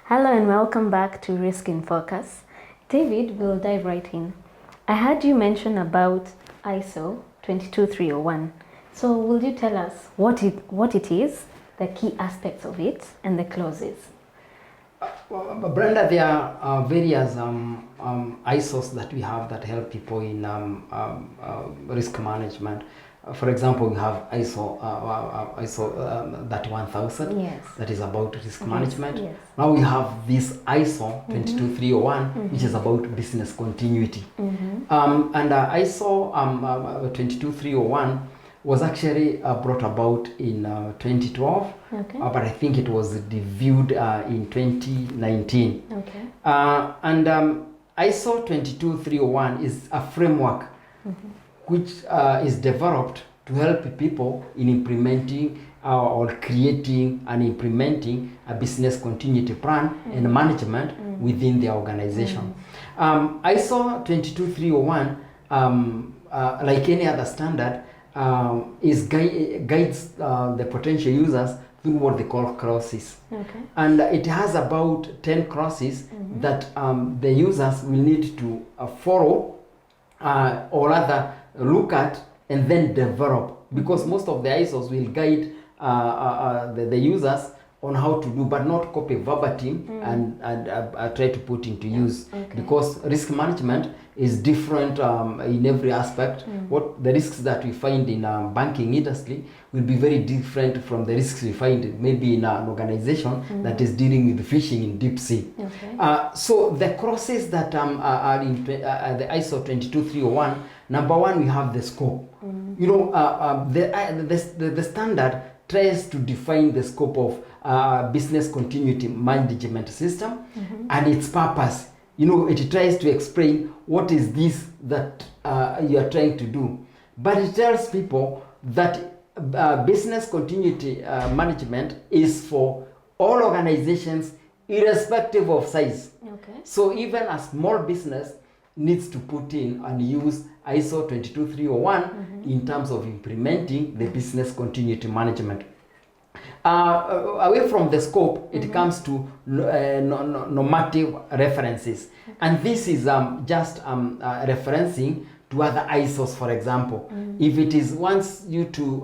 Hello and welcome back to Risk in Focus. David, we'll dive right in. I heard you mention about ISO 22301. So will you tell us what it is, the key aspects of it, and the clauses? Brenda, there are various ISOs that we have that help people in risk management. For example, we have ISO 31000, Yes. that is about risk management. Yes. Now we have this ISO 22301, which is about business continuity. And ISO 22301 was actually brought about in 2012, Okay. but I think it was reviewed in 2019. Okay. And ISO 22301 is a framework which is developed to help people in implementing or creating and implementing a business continuity plan and management within the organization. ISO 22301, like any other standard, guides the potential users through what they call clauses. Okay. And it has about 10 clauses that the users will need to follow or rather look at and then develop, because most of the ISOs will guide the users on how to do, but not copy verbatim and try to put into use. Okay. Because risk management is different in every aspect. What the risks that we find in banking industry will be very different from the risks we find maybe in an organization that is dealing with fishing in deep sea. Okay. So the clauses that are in the ISO 22301, number one, we have the scope. You know, the standard tries to define the scope of business continuity management system and its purpose. You know, it tries to explain what is this that you are trying to do. But it tells people that business continuity management is for all organizations irrespective of size. Okay. So even a small business needs to put in and use ISO 22301 in terms of implementing the business continuity management. Away from the scope, it comes to normative references. And this is just referencing to other ISOs, for example. If it is wants you to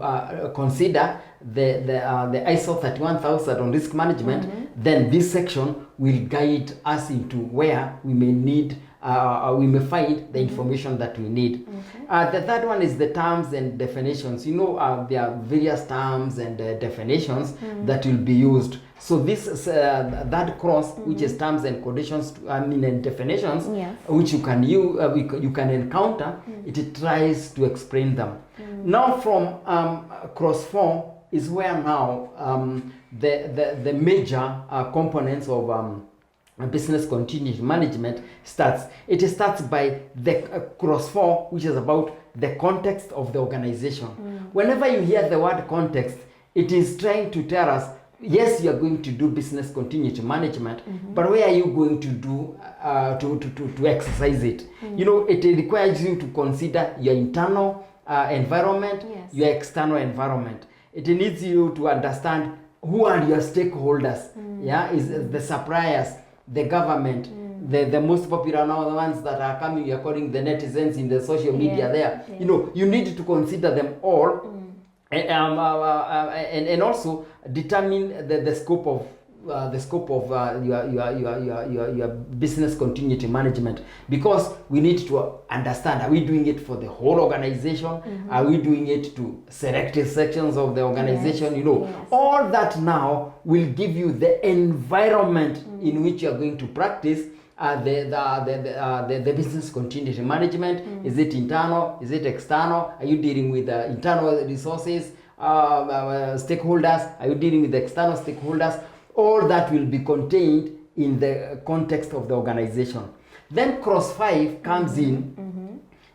consider the ISO 31000 on risk management, then this section will guide us into where we may need we may find the information that we need. The third one is the terms and definitions. You know, there are various terms and definitions that will be used. So this that clause, which is terms and conditions, and definitions, Yes. which you can you can encounter, it tries to explain them. Now from clause 4 is where now the major components of business continuity management starts. It starts by the clause 4, which is about the context of the organization. Whenever you hear the word context, it is trying to tell us, yes, you are going to do business continuity management, but where are you going to do to exercise it? You know, it requires you to consider your internal environment, Yes. your external environment. It needs you to understand who are your stakeholders. Yeah, is the suppliers, the government, the most popular now, the ones that are coming according the netizens in the social media there. Yeah. You know, you need to consider them all and also determine the scope of your business continuity management, because we need to understand, are we doing it for the whole organization? Are we doing it to selected sections of the organization? Yes. You know, Yes. all that now will give you the environment in which you are going to practice the business continuity management. Is it internal? Is it external? Are you dealing with internal resources, stakeholders? Are you dealing with the external stakeholders? All that will be contained in the context of the organization. Then clause 5 comes in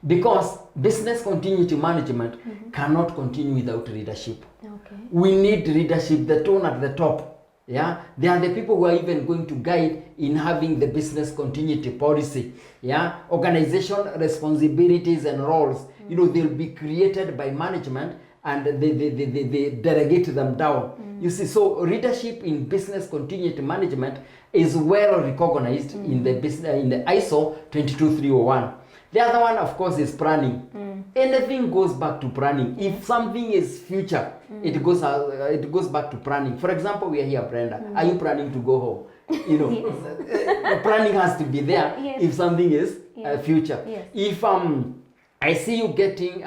because business continuity management cannot continue without leadership. Okay. We need leadership, the tone at the top. Yeah, they are the people who are even going to guide in having the business continuity policy. Yeah, organization responsibilities and roles, you know, they'll be created by management and they delegate them down. You see, so leadership in business continuity management is well recognized in the ISO 22301. The other one, of course, is planning. Anything goes back to planning. If something is future, it goes back to planning. For example, we are here, Brenda. Are you planning to go home? You know, the planning has to be there. Yes. If something is future. Yes. If I see you getting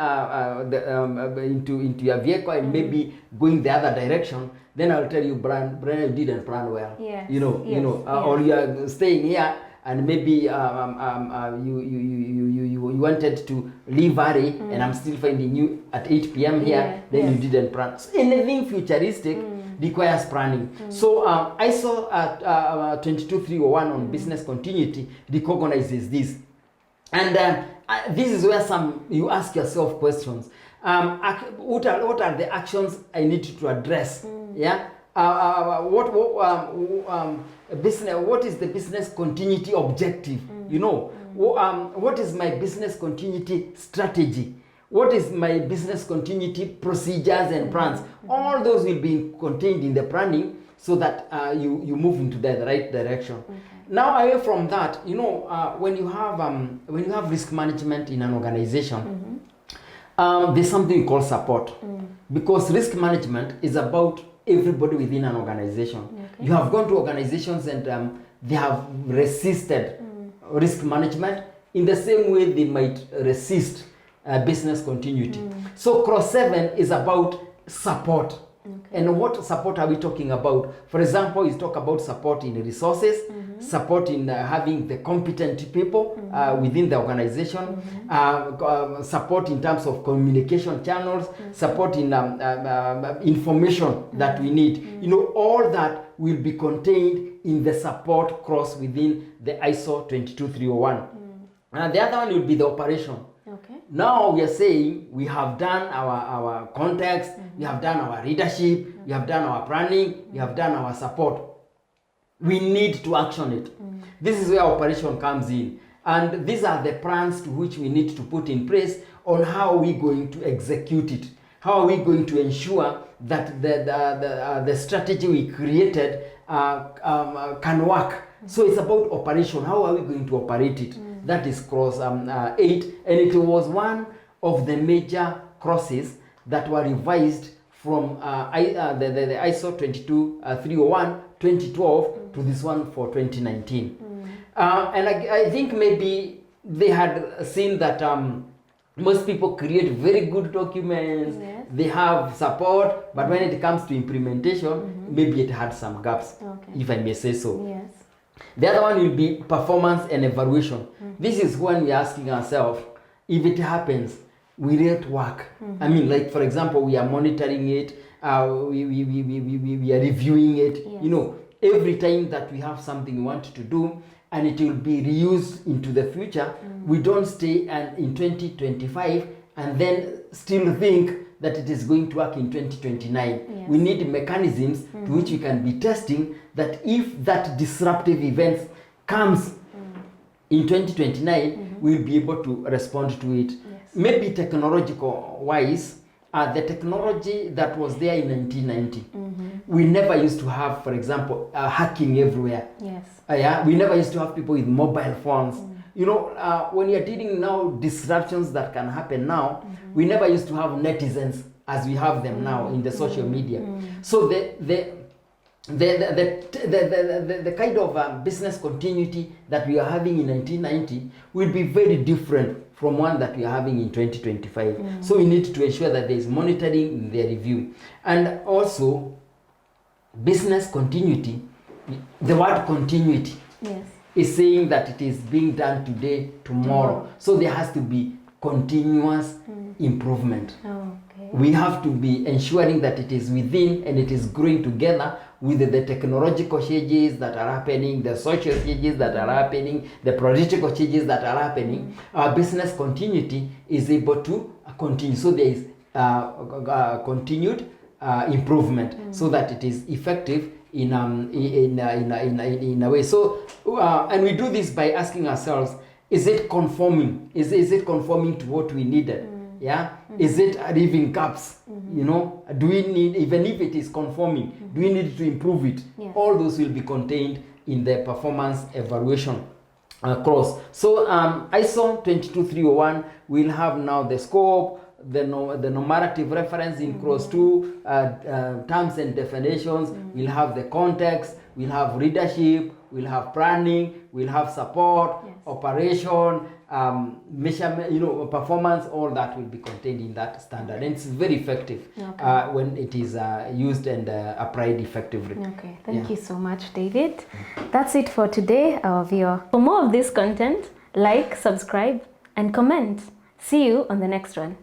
into your vehicle and maybe going the other direction, then I'll tell you, Brenda, you didn't plan well. Yes. You know, Yes. or you are staying here and maybe you wanted to leave early and I'm still finding you at 8 p.m. here, then you didn't plan. So anything futuristic requires planning. So ISO 22301 on business continuity recognizes this. And this is where you ask yourself questions. What are the actions I need to address? Yeah. What is the business continuity objective? You know, what is my business continuity strategy? What is my business continuity procedures and plans? All those will be contained in the planning so that you move into the right direction. Okay. Now, away from that, you know, when you have risk management in an organization, there's something we call support, because risk management is about everybody within an organization. Okay. You have gone to organizations and they have resisted risk management in the same way they might resist business continuity. So Cross 7 is about support. Okay. And what support are we talking about? For example, you talk about support in resources, support in having the competent people within the organization, support in terms of communication channels, support in information that we need. You know, all that will be contained in the support cross within the ISO 22301. And the other one will be the operation. Okay. Now we are saying we have done our context, we have done our leadership, we have done our planning, we have done our support. We need to action it. This is where operation comes in. And these are the plans to which we need to put in place on how are we going to execute it. How are we going to ensure that the strategy we created can work. So it's about operation. How are we going to operate it? That is cross 8, and it was one of the major crosses that were revised from the ISO 22301 2012 to this one for 2019. And I think maybe they had seen that most people create very good documents, they have support, but when it comes to implementation, maybe it had some gaps, if I may say so. Yes. The other one will be performance and evaluation. This is when we're asking ourselves, if it happens, will it work? I mean, like for example, we are monitoring it, we are reviewing it. Yes. You know, every time that we have something we want to do, and it will be reused into the future, we don't stay in 2025 and then still think that it is going to work in 2029. Yes. We need mechanisms to which we can be testing that if that disruptive event comes in 2029, we'll be able to respond to it. Yes. Maybe technological wise, the technology that was there in 1990, we never used to have, for example, hacking everywhere. Yes. We never used to have people with mobile phones. You know, when you're dealing now disruptions that can happen now, we never used to have netizens as we have them now in the social media. So the kind of business continuity that we are having in 1990 will be very different from one that we are having in 2025. So we need to ensure that there is monitoring in their review. And also, business continuity, the word continuity is saying that it is being done today, tomorrow. So there has to be continuous improvement. We have to be ensuring that it is within and it is growing together with the technological changes that are happening, the social changes that are happening, the political changes that are happening. Our business continuity is able to continue. So there is continued improvement so that it is effective in a way. So and we do this by asking ourselves, is it conforming? Is it conforming to what we needed? Yeah, is it leaving gaps? You know, do we need, even if it is conforming, do we need to improve it? Yes. All those will be contained in the performance evaluation clause. So ISO 22301 will have now the scope, the normative reference in clause 2, terms and definitions. We'll have the context, we'll have readership, we'll have planning, we'll have support, Yes. operation, measurement, you know, performance. All that will be contained in that standard, and it's very effective when it is used and applied effectively. Okay, thank you so much, David. That's it for today, our viewer. For more of this content, like, subscribe, and comment. See you on the next one.